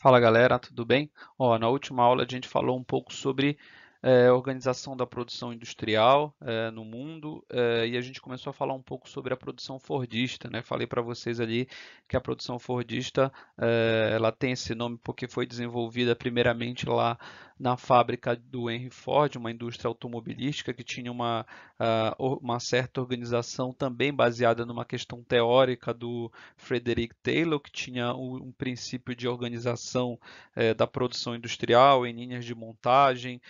Fala galera, tudo bem? Na última aula a gente falou um pouco sobre organização da produção industrial no mundo e a gente começou a falar um pouco sobre a produção fordista, né? Falei para vocês ali que a produção fordista ela tem esse nome porque foi desenvolvida primeiramente lá na fábrica do Henry Ford, uma indústria automobilística que tinha uma certa organização também baseada numa questão teórica do Frederick Taylor, que tinha um princípio de organização da produção industrial em linhas de montagem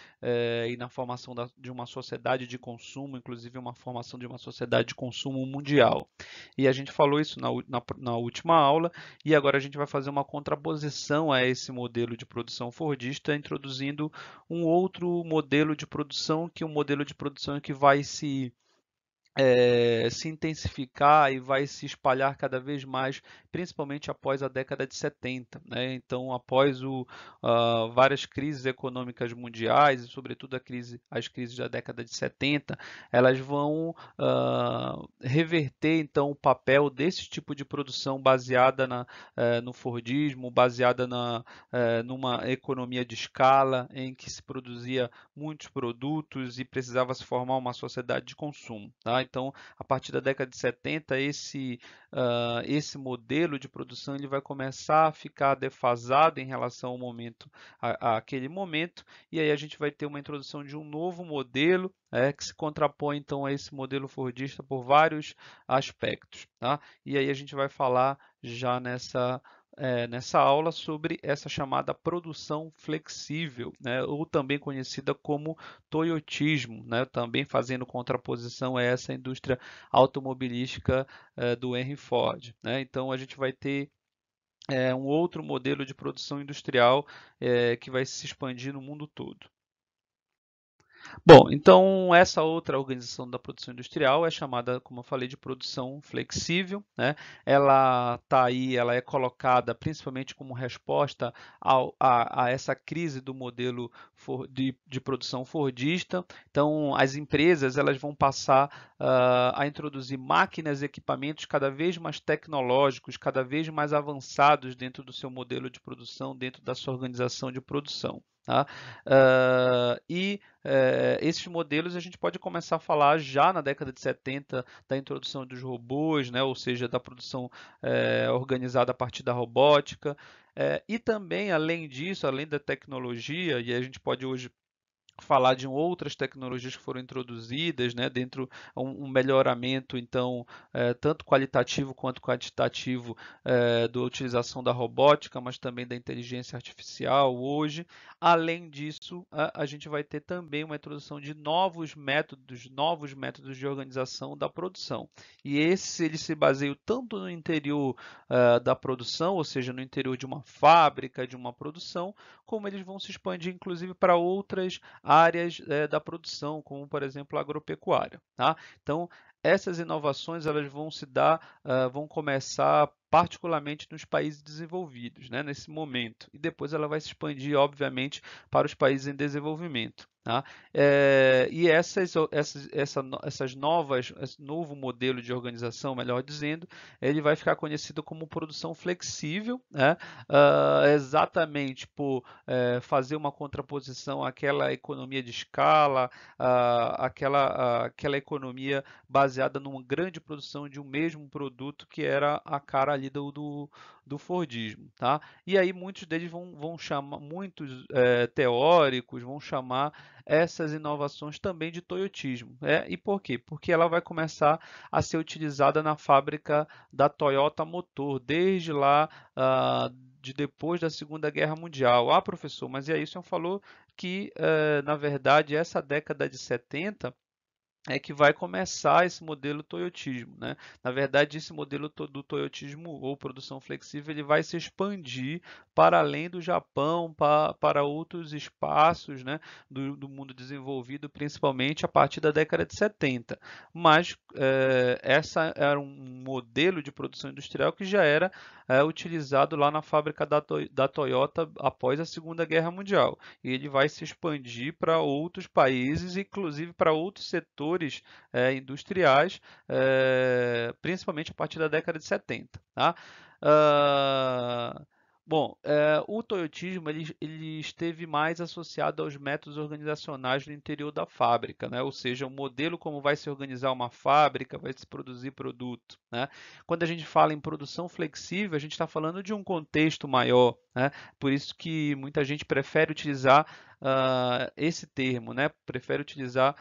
e na formação de uma sociedade de consumo, inclusive uma formação de uma sociedade de consumo mundial. E a gente falou isso na última aula, e agora a gente vai fazer uma contraposição a esse modelo de produção fordista, introduzindo um outro modelo de produção, que é um modelo de produção que vai se intensificar e vai se espalhar cada vez mais, principalmente após a década de 70, né? Então, após várias crises econômicas mundiais e, sobretudo, as crises da década de 70, elas vão reverter então o papel desse tipo de produção baseada no Fordismo, baseada numa economia de escala em que se produzia muitos produtos e precisava se formar uma sociedade de consumo, tá? Então, a partir da década de 70, esse modelo de produção ele vai começar a ficar defasado em relação ao àquele momento, e aí a gente vai ter uma introdução de um novo modelo que se contrapõe então a esse modelo fordista por vários aspectos, tá? E aí a gente vai falar já nessa aula sobre essa chamada produção flexível, né, ou também conhecida como toyotismo, né, também fazendo contraposição a essa indústria automobilística do Henry Ford, né. Então a gente vai ter um outro modelo de produção industrial que vai se expandir no mundo todo. Bom, então essa outra organização da produção industrial é chamada, como eu falei, de produção flexível, né? Ela está aí, ela é colocada principalmente como resposta a essa crise do modelo de produção fordista. Então, as empresas elas vão passar a introduzir máquinas e equipamentos cada vez mais tecnológicos, cada vez mais avançados dentro do seu modelo de produção, dentro da sua organização de produção. Tá? Esses modelos a gente pode começar a falar já na década de 70 da introdução dos robôs, né, ou seja, da produção organizada a partir da robótica. E também, além disso, além da tecnologia, e a gente pode hoje falar de outras tecnologias que foram introduzidas, né, dentro um melhoramento então tanto qualitativo quanto quantitativo da utilização da robótica, mas também da inteligência artificial hoje. Além disso, a gente vai ter também uma introdução de novos métodos de organização da produção. E esse ele se baseia tanto no interior da produção, ou seja, no interior de uma fábrica, de uma produção, como eles vão se expandir inclusive para outras áreas da produção, como por exemplo a agropecuária. Tá? Então, essas inovações elas vão se dar, vão começar particularmente nos países desenvolvidos, né, nesse momento, e depois ela vai se expandir, obviamente, para os países em desenvolvimento. Tá? E essas novas, esse novo modelo de organização, melhor dizendo, ele vai ficar conhecido como produção flexível, né? Exatamente por fazer uma contraposição àquela economia de escala, aquela economia baseada numa grande produção de um mesmo produto que era a cara ali do Fordismo, tá? E aí muitos deles vão chamar, muitos teóricos vão chamar essas inovações também de toyotismo. E por quê? Porque ela vai começar a ser utilizada na fábrica da Toyota Motor, desde lá de depois da Segunda Guerra Mundial. Ah, professor, mas e aí o senhor falou que, na verdade, essa década de 70 é que vai começar esse modelo toyotismo, né? Na verdade, esse modelo do toyotismo ou produção flexível ele vai se expandir para além do Japão, para outros espaços, né, do mundo desenvolvido, principalmente a partir da década de 70. Mas essa era um modelo de produção industrial que já era utilizado lá na fábrica da Toyota após a Segunda Guerra Mundial. E ele vai se expandir para outros países, inclusive para outros setores industriais, principalmente a partir da década de 70. Tá? Ah, Bom, o toyotismo ele esteve mais associado aos métodos organizacionais no interior da fábrica, né? Ou seja, o modelo como vai se organizar uma fábrica, vai se produzir produto, né? Quando a gente fala em produção flexível, a gente está falando de um contexto maior, né? Por isso que muita gente prefere utilizar esse termo, né? Prefere utilizar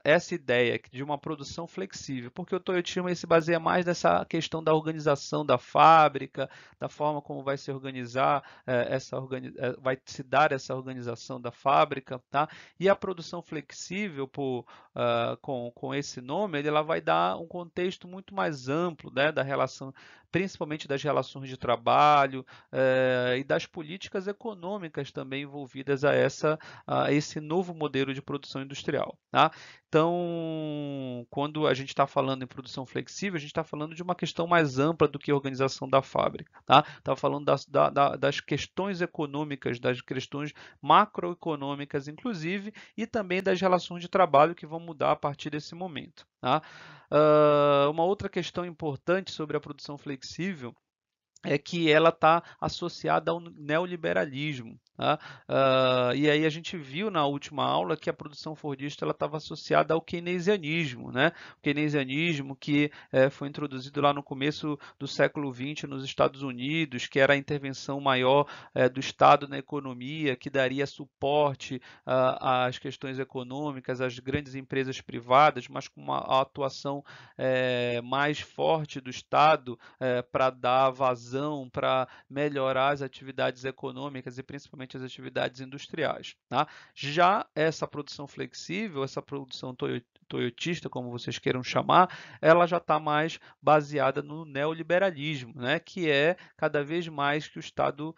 essa ideia de uma produção flexível, porque o toyotismo ele se baseia mais nessa questão da organização da fábrica, da forma como vai se organizar, vai se dar essa organização da fábrica, tá? E a produção flexível, com esse nome, ela vai dar um contexto muito mais amplo, né, da relação, principalmente das relações de trabalho, e das políticas econômicas também envolvidas a esse novo modelo de produção industrial, tá? Então, quando a gente está falando em produção flexível, a gente está falando de uma questão mais ampla do que a organização da fábrica. Tá? Estava falando das questões econômicas, das questões macroeconômicas, inclusive, e também das relações de trabalho que vão mudar a partir desse momento. Tá? Uma outra questão importante sobre a produção flexível é que ela está associada ao neoliberalismo. Tá? E aí a gente viu na última aula que a produção fordista estava associada ao keynesianismo, né? O keynesianismo que foi introduzido lá no começo do século XX nos Estados Unidos, que era a intervenção maior do Estado na economia, que daria suporte às questões econômicas, às grandes empresas privadas, mas com uma atuação mais forte do Estado para dar vazão, para melhorar as atividades econômicas e principalmente as atividades industriais. Tá? Já essa produção flexível, essa produção toyotista, como vocês queiram chamar, ela já está mais baseada no neoliberalismo, né? Que é cada vez mais que o Estado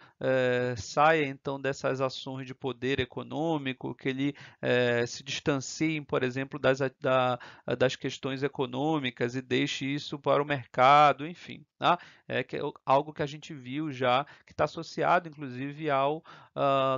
saia então dessas ações de poder econômico, que ele se distancie, por exemplo, das questões econômicas e deixe isso para o mercado, enfim. Tá? Algo que a gente viu já, que está associado, inclusive, ao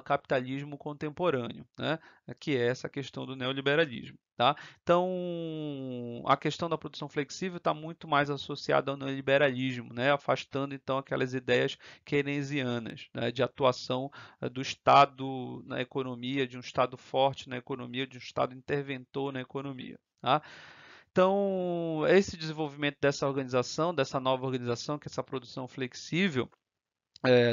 capitalismo contemporâneo, né? Que é essa questão do neoliberalismo. Tá? Então, a questão da produção flexível está muito mais associada ao neoliberalismo, né? Afastando, então, aquelas ideias keynesianas, né? De atuação do Estado na economia, de um Estado forte na economia, de um Estado interventor na economia. Tá? Então, esse desenvolvimento dessa organização, dessa nova organização, que é essa produção flexível,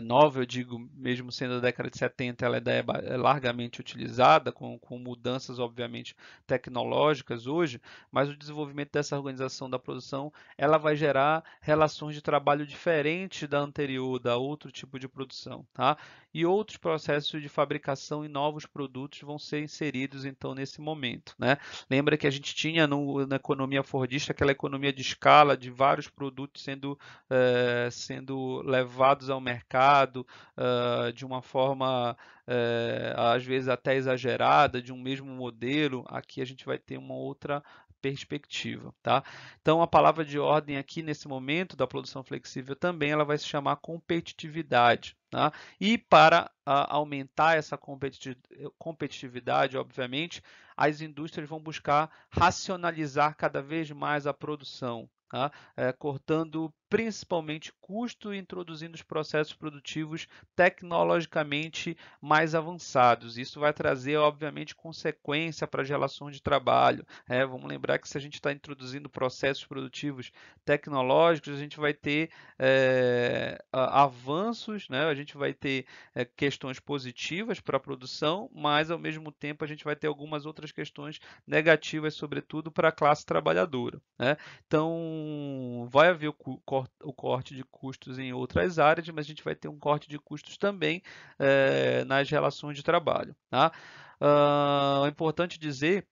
nova, eu digo, mesmo sendo da década de 70, ela é largamente utilizada, com mudanças, obviamente, tecnológicas hoje, mas o desenvolvimento dessa organização da produção, ela vai gerar relações de trabalho diferentes da anterior, da outro tipo de produção, tá? E outros processos de fabricação e novos produtos vão ser inseridos, então, nesse momento, né? Lembra que a gente tinha na economia fordista aquela economia de escala, de vários produtos sendo levados ao mercado de uma forma, às vezes até exagerada, de um mesmo modelo. Aqui a gente vai ter uma outra perspectiva, tá? Então a palavra de ordem aqui nesse momento da produção flexível também ela vai se chamar competitividade, tá? E para aumentar essa competitividade, obviamente, as indústrias vão buscar racionalizar cada vez mais a produção, tá? Cortando principalmente custo e introduzindo os processos produtivos tecnologicamente mais avançados. Isso vai trazer, obviamente, consequência para as relações de trabalho. Vamos lembrar que se a gente está introduzindo processos produtivos tecnológicos, a gente vai ter avanços, né? A gente vai ter questões positivas para a produção, mas ao mesmo tempo a gente vai ter algumas outras questões negativas, sobretudo para a classe trabalhadora, né? Então, vai haver o corte de custos em outras áreas, mas a gente vai ter um corte de custos também nas relações de trabalho. Tá? É importante dizer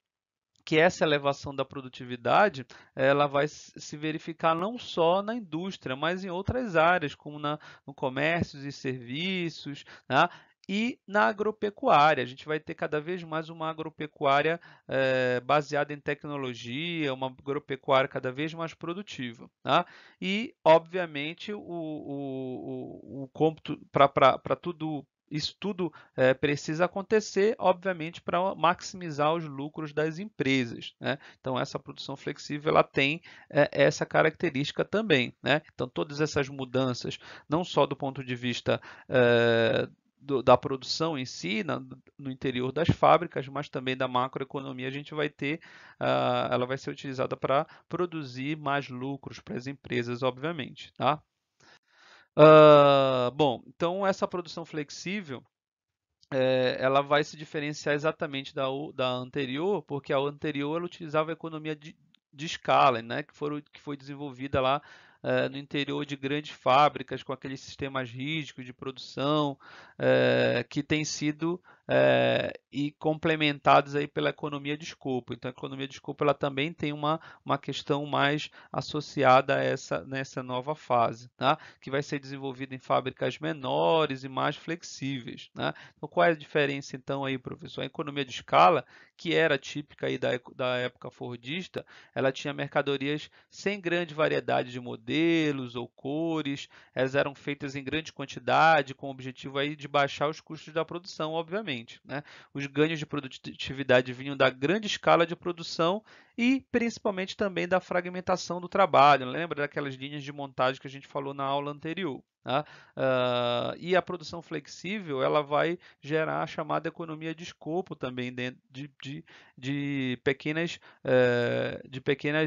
que essa elevação da produtividade ela vai se verificar não só na indústria, mas em outras áreas, como no comércio e serviços, né? E na agropecuária. A gente vai ter cada vez mais uma agropecuária baseada em tecnologia, uma agropecuária cada vez mais produtiva. Tá? E, obviamente, o cômputo para tudo isso tudo precisa acontecer, obviamente, para maximizar os lucros das empresas, né? Então, essa produção flexível ela tem essa característica também, né? Então, todas essas mudanças, não só do ponto de vista da produção em si, no interior das fábricas, mas também da macroeconomia, a gente vai ter, ela vai ser utilizada para produzir mais lucros para as empresas, obviamente, tá? Bom, então essa produção flexível ela vai se diferenciar exatamente da anterior, porque a anterior ela utilizava a economia de escala, né, que foi desenvolvida lá no interior de grandes fábricas, com aqueles sistemas rígidos de produção, que têm sido e complementados aí pela economia de escopo. Então, a economia de escopo ela também tem uma questão mais associada a nessa nova fase, tá? Que vai ser desenvolvida em fábricas menores e mais flexíveis, né? Então, qual é a diferença então aí, professor? A economia de escala, que era típica aí da época fordista, ela tinha mercadorias sem grande variedade de modelos ou cores, elas eram feitas em grande quantidade, com o objetivo aí de baixar os custos da produção, obviamente, né? Os ganhos de produtividade vinham da grande escala de produção e principalmente também da fragmentação do trabalho. Lembra daquelas linhas de montagem que a gente falou na aula anterior? Tá? E a produção flexível ela vai gerar a chamada economia de escopo também dentro de pequenas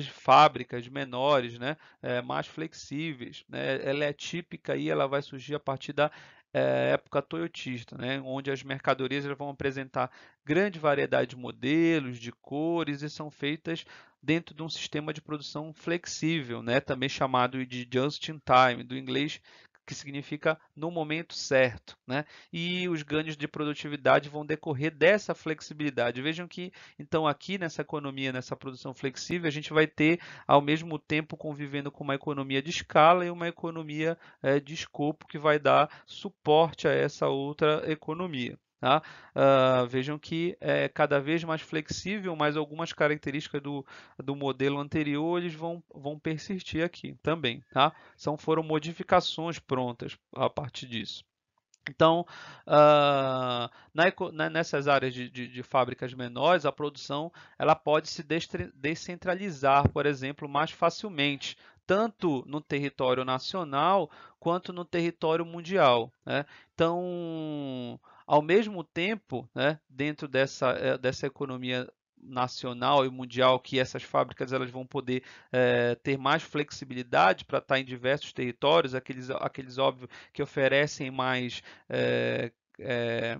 fábricas menores, né, mais flexíveis, né? Ela é típica e ela vai surgir a partir da época toyotista, né, onde as mercadorias elas vão apresentar grande variedade de modelos, de cores e são feitas dentro de um sistema de produção flexível, né, também chamado de just in time, do inglês que significa no momento certo, né? E os ganhos de produtividade vão decorrer dessa flexibilidade. Vejam que, então, aqui nessa economia, nessa produção flexível, a gente vai ter, ao mesmo tempo, convivendo com uma economia de escala e uma economia de escopo que vai dar suporte a essa outra economia. Tá? Vejam que é cada vez mais flexível, mas algumas características do modelo anterior eles vão persistir aqui também. Tá? Foram modificações prontas a partir disso. Então, nessas áreas de fábricas menores, a produção ela pode se descentralizar, por exemplo, mais facilmente, tanto no território nacional quanto no território mundial, né? Então, ao mesmo tempo, né, dentro dessa economia nacional e mundial que essas fábricas elas vão poder ter mais flexibilidade para estar em diversos territórios, aqueles óbvio que oferecem mais é, é,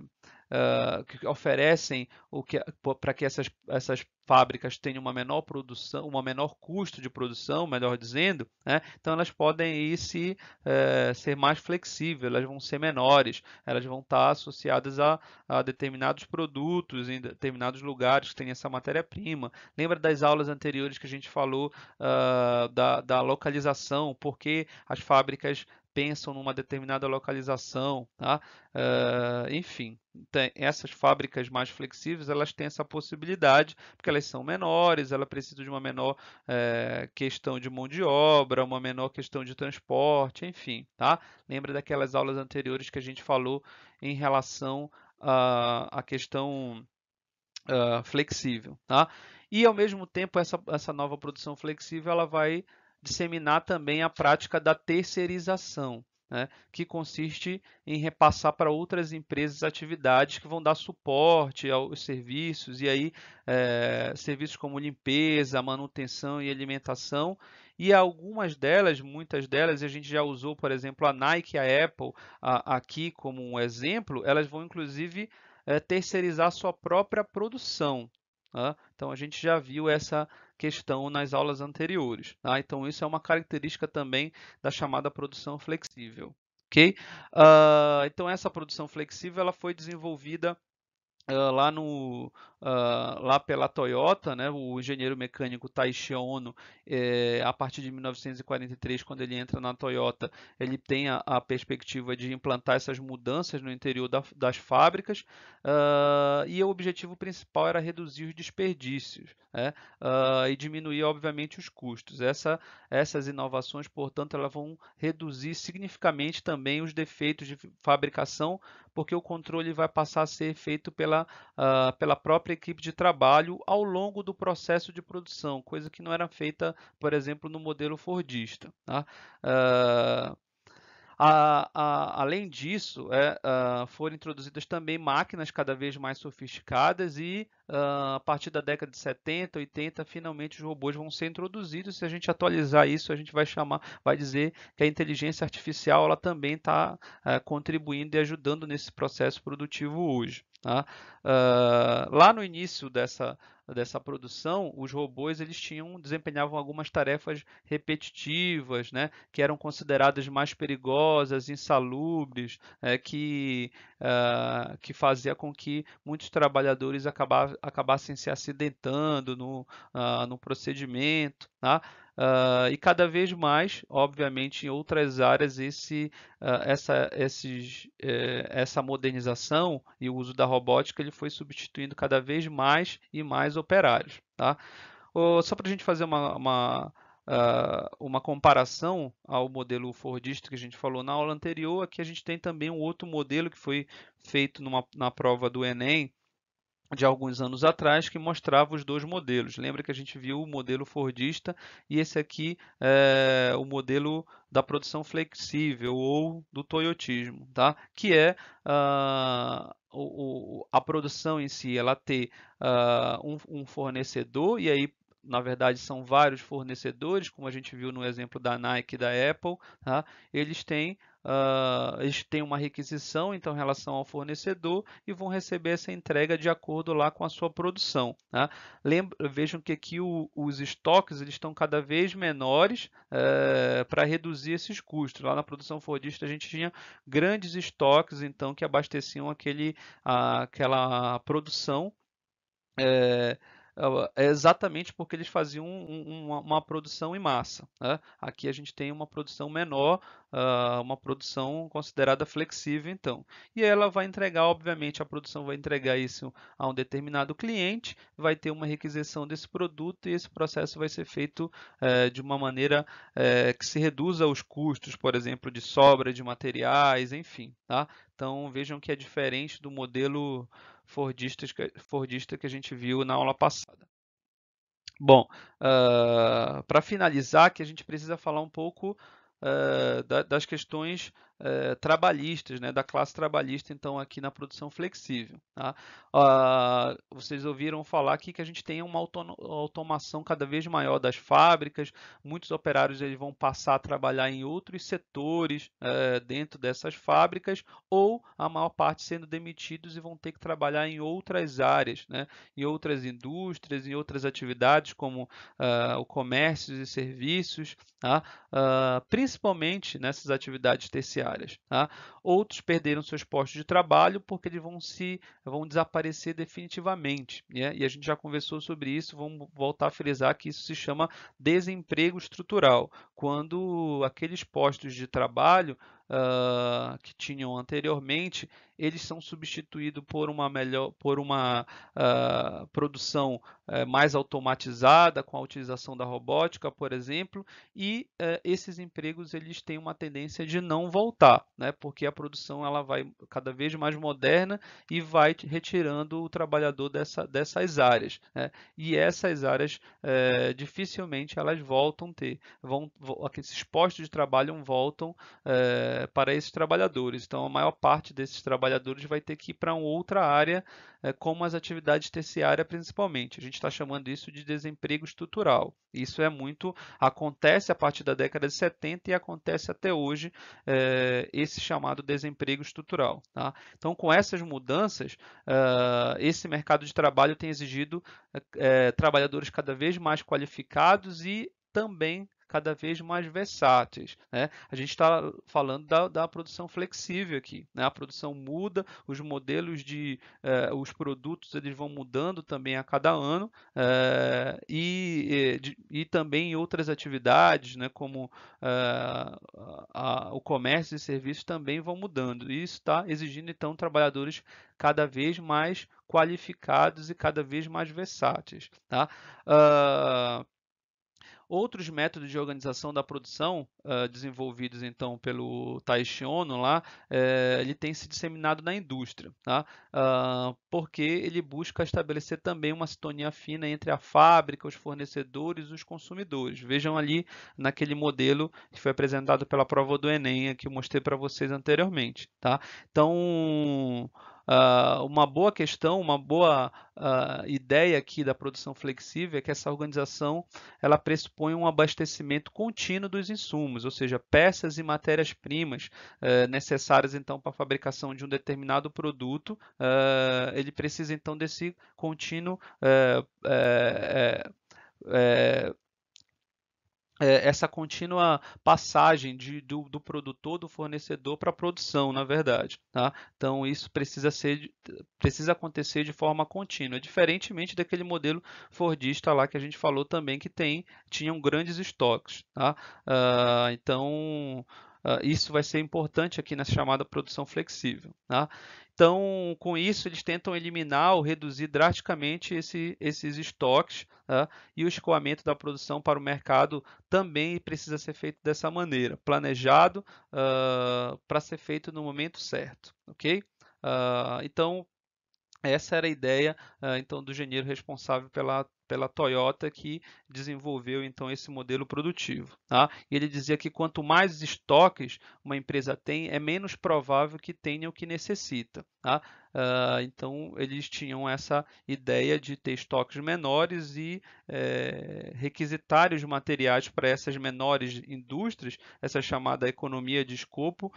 que oferecem para que essas fábricas tenham uma menor produção, uma menor custo de produção, melhor dizendo, né? Então elas podem ser mais flexíveis, elas vão ser menores, elas vão estar associadas a determinados produtos em determinados lugares que têm essa matéria-prima. Lembra das aulas anteriores que a gente falou da localização, porque as fábricas pensam numa determinada localização, tá? Enfim, essas fábricas mais flexíveis, elas têm essa possibilidade, porque elas são menores, ela precisa de uma menor questão de mão de obra, uma menor questão de transporte, enfim, tá? Lembra daquelas aulas anteriores que a gente falou em relação à questão flexível, tá? E ao mesmo tempo essa nova produção flexível ela vai disseminar também a prática da terceirização, né? Que consiste em repassar para outras empresas atividades que vão dar suporte aos serviços e aí serviços como limpeza, manutenção e alimentação. E algumas delas, muitas delas, a gente já usou, por exemplo, a Nike e a Apple aqui como um exemplo, elas vão inclusive terceirizar sua própria produção. Tá? Então a gente já viu essa questão nas aulas anteriores. Tá? Então isso é uma característica também da chamada produção flexível. Ok? Então essa produção flexível ela foi desenvolvida lá pela Toyota, né, o engenheiro mecânico Taishi Ono, a partir de 1943, quando ele entra na Toyota, ele tem a perspectiva de implantar essas mudanças no interior das fábricas, e o objetivo principal era reduzir os desperdícios, né, e diminuir, obviamente, os custos. Essas inovações, portanto, elas vão reduzir significativamente também os defeitos de fabricação porque o controle vai passar a ser feito pela própria equipe de trabalho ao longo do processo de produção, coisa que não era feita, por exemplo, no modelo fordista, tá? Ah, além disso, foram introduzidas também máquinas cada vez mais sofisticadas e, a partir da década de 70, 80, finalmente os robôs vão ser introduzidos. Se a gente atualizar isso, a gente vai dizer que a inteligência artificial ela também está contribuindo e ajudando nesse processo produtivo hoje. Tá? Lá no início dessa produção, os robôs desempenhavam algumas tarefas repetitivas, né, que eram consideradas mais perigosas, insalubres, que fazia com que muitos trabalhadores acabassem se acidentando no procedimento, tá? E cada vez mais, obviamente, em outras áreas, essa modernização e o uso da robótica ele foi substituindo cada vez mais e mais operários. Tá? Só para a gente fazer uma comparação ao modelo fordista que a gente falou na aula anterior, aqui a gente tem também um outro modelo que foi feito na prova do Enem, de alguns anos atrás, que mostrava os dois modelos. Lembra que a gente viu o modelo fordista e esse aqui é o modelo da produção flexível ou do toyotismo, tá? Que é a produção em si, ela ter um fornecedor e aí na verdade são vários fornecedores, como a gente viu no exemplo da Nike e da Apple, tá? Eles têm uma requisição então em relação ao fornecedor e vão receber essa entrega de acordo lá com a sua produção. Tá? Vejam que aqui os estoques eles estão cada vez menores para reduzir esses custos. Lá na produção fordista a gente tinha grandes estoques então que abasteciam aquela produção. É exatamente porque eles faziam uma produção em massa. Né? Aqui a gente tem uma produção menor, uma produção considerada flexível, então. E ela vai entregar, obviamente, a produção vai entregar isso a um determinado cliente, vai ter uma requisição desse produto e esse processo vai ser feito de uma maneira que se reduza os custos, por exemplo, de sobra de materiais, enfim. Tá? Então vejam que é diferente do modelo fordista que a gente viu na aula passada. Bom, para finalizar, que a gente precisa falar um pouco das questões trabalhistas, né, da classe trabalhista, então, aqui na produção flexível. Tá? Vocês ouviram falar aqui que a gente tem uma automação cada vez maior das fábricas, muitos operários eles vão passar a trabalhar em outros setores dentro dessas fábricas, ou a maior parte sendo demitidos e vão ter que trabalhar em outras áreas, né, em outras indústrias, em outras atividades, como o comércio e serviços, tá? Principalmente nessas atividades terciárias. Tá? Outros perderam seus postos de trabalho porque eles vão desaparecer definitivamente. Né? E a gente já conversou sobre isso, vamos voltar a frisar que isso se chama desemprego estrutural, quando aqueles postos de trabalho que tinham anteriormente, eles são substituídos por uma produção mais automatizada, com a utilização da robótica, por exemplo, e esses empregos eles têm uma tendência de não voltar, né? Porque a produção ela vai cada vez mais moderna e vai retirando o trabalhador dessas áreas, né? E essas áreas dificilmente elas voltam a ter, esses postos de trabalho voltam para esses trabalhadores. Então, a maior parte desses trabalhadores vai ter que ir para uma outra área, como as atividades terciárias principalmente. A gente está chamando isso de desemprego estrutural. Isso acontece a partir da década de 70 e acontece até hoje esse chamado desemprego estrutural. Tá? Então, com essas mudanças, esse mercado de trabalho tem exigido trabalhadores cada vez mais qualificados e também cada vez mais versáteis. Né? A gente está falando da produção flexível aqui. Né? A produção muda, os modelos os produtos eles vão mudando também a cada ano e também em outras atividades, né? Como o comércio e serviços também vão mudando. E isso está exigindo então trabalhadores cada vez mais qualificados e cada vez mais versáteis. Tá? Outros métodos de organização da produção, desenvolvidos então pelo Taishi Ono lá, ele tem se disseminado na indústria, tá? Porque ele busca estabelecer também uma sintonia fina entre a fábrica, os fornecedores e os consumidores. Vejam ali naquele modelo que foi apresentado pela prova do Enem, que eu mostrei para vocês anteriormente, tá? Então, uma boa questão, uma boa ideia aqui da produção flexível é que essa organização ela pressupõe um abastecimento contínuo dos insumos, ou seja, peças e matérias-primas necessárias então para a fabricação de um determinado produto. Ele precisa então desse contínuo essa contínua passagem do produtor, do fornecedor para a produção, na verdade, tá? Então isso precisa acontecer de forma contínua, diferentemente daquele modelo fordista lá que a gente falou também que tinham grandes estoques, tá? Então isso vai ser importante aqui nessa chamada produção flexível, tá? Então, com isso, eles tentam eliminar ou reduzir drasticamente esses estoques, tá? E o escoamento da produção para o mercado também precisa ser feito dessa maneira, planejado para ser feito no momento certo, ok? Então, essa era a ideia então do engenheiro responsável pela Toyota que desenvolveu então esse modelo produtivo. Tá? E ele dizia que quanto mais estoques uma empresa tem, é menos provável que tenha o que necessita. Tá? Então eles tinham essa ideia de ter estoques menores e requisitar os materiais para essas menores indústrias, essa chamada economia de escopo,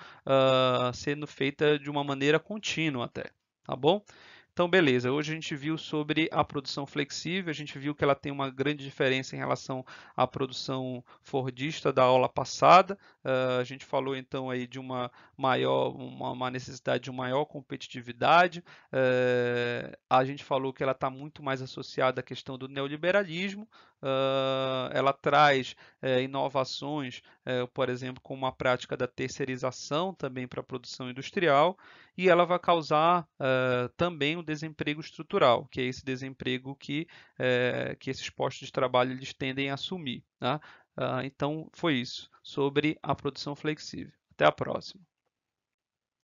sendo feita de uma maneira contínua até. Tá bom? Então, beleza. Hoje a gente viu sobre a produção flexível, a gente viu que ela tem uma grande diferença em relação à produção fordista da aula passada. A gente falou então aí de uma necessidade de maior competitividade. A gente falou que ela está muito mais associada à questão do neoliberalismo. Ela traz inovações, por exemplo, como a prática da terceirização também para a produção industrial, e ela vai causar também o desemprego estrutural, que é esse desemprego que esses postos de trabalho eles tendem a assumir. Tá? Então, foi isso sobre a produção flexível. Até a próxima.